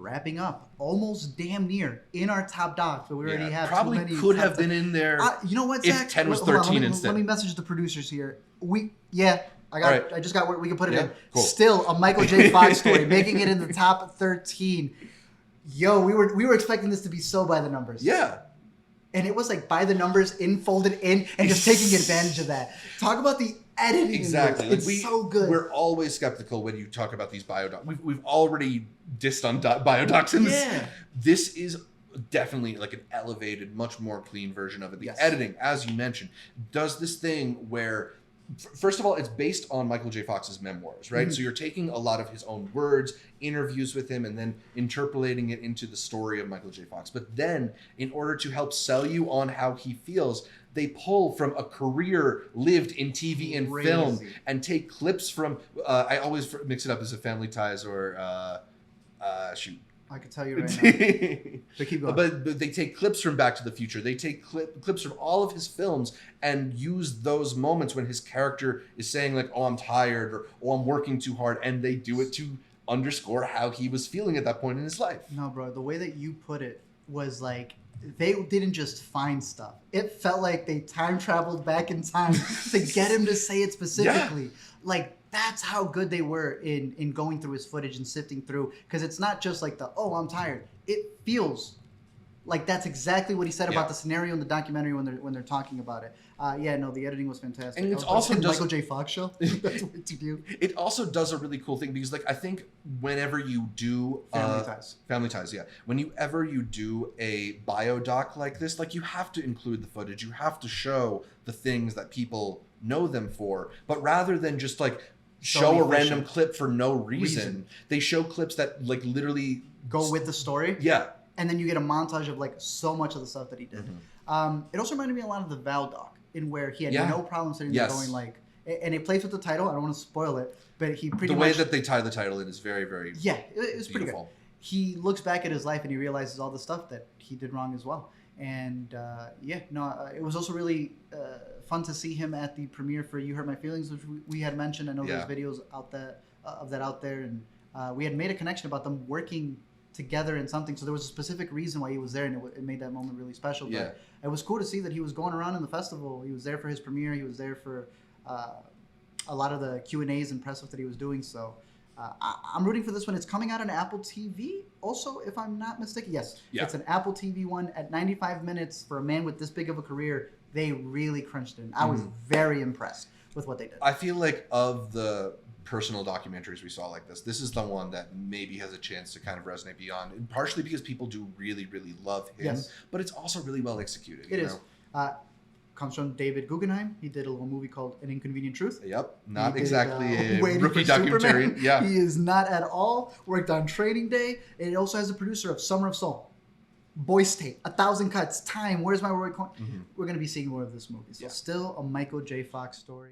wrapping up, almost damn near in our top docs, but we already have probably too many could have been in there. You know what, if Zach? 10 was Hold on, 13 instead. Let me message the producers here. I just got where we can put it in. Cool. Still a Michael J. Fox story, making it in the top 13. Yo, we were expecting this to be so by the numbers. Yeah. And it was like by the numbers, folded in, and just taking advantage of that. Talk about the editing. Exactly. It's so good. We're always skeptical when you talk about these biodocs. We've already dissed on biodocs in this. Yeah. This is definitely like an elevated, much more clean version of it. The editing, as you mentioned, does this thing where, first of all, it's based on Michael J. Fox's memoirs, right? So you're taking a lot of his own words, interviews with him, and then interpolating it into the story of Michael J. Fox. But then, in order to help sell you on how he feels, they pull from a career lived in TV and film and take clips from, I always mix it up as a Family Ties or, shoot. I can tell you right now. But keep going. But they take clips from Back to the Future. They take clips from all of his films and use those moments when his character is saying like, "Oh, I'm tired," or "Oh, I'm working too hard," and they do it to underscore how he was feeling at that point in his life. No, bro. The way that you put it was like they didn't just find stuff. It felt like they time traveled back in time to get him to say it specifically. Like, that's how good they were in going through his footage and sifting through. Because it's not just like "Oh, I'm tired." It feels like that's exactly what he said about the scenario in the documentary when they're talking about it. The editing was fantastic. And it's also Michael J. Fox show. That's what you do. It also does a really cool thing because, like, I think whenever you do Family Ties, yeah. Whenever you do a biodoc like this, like, you have to include the footage. You have to show the things that people know them for. But rather than just like show a random clip for no reason, they show clips that like literally go with the story. Yeah. And then you get a montage of like so much of the stuff that he did. It also reminded me a lot of the Val doc, in where he had no problem sitting there going like, and it plays with the title. I don't want to spoil it, but he pretty much... The way that they tie the title in is very, very it was pretty good. He looks back at his life and he realizes all the stuff that he did wrong as well. And it was also really fun to see him at the premiere for You Hurt My Feelings, which we had mentioned. I know there's videos out there, and we had made a connection about them working together in something. So there was a specific reason why he was there, and it made that moment really special. But it was cool to see that he was going around in the festival. He was there for his premiere. He was there for a lot of the Q&As and press stuff that he was doing. So I'm rooting for this one. It's coming out on Apple TV also, if I'm not mistaken. Yes. It's an Apple TV one at 95 minutes. For a man with this big of a career, they really crunched it. I was very impressed with what they did. I feel like of the personal documentaries we saw like this is the one that maybe has a chance to kind of resonate beyond, and partially because people do really, really love him, but it's also really well executed. It is. Comes from David Guggenheim. He did a little movie called An Inconvenient Truth. Yep. Not exactly a rookie documentary. Superman. Yeah. He is not at all. Worked on Training Day. And it also has a producer of Summer of Soul, Boy State, 1,000 Cuts, Time, Where's My Roy Coyne? We're going to be seeing more of this movie. So still a Michael J. Fox story.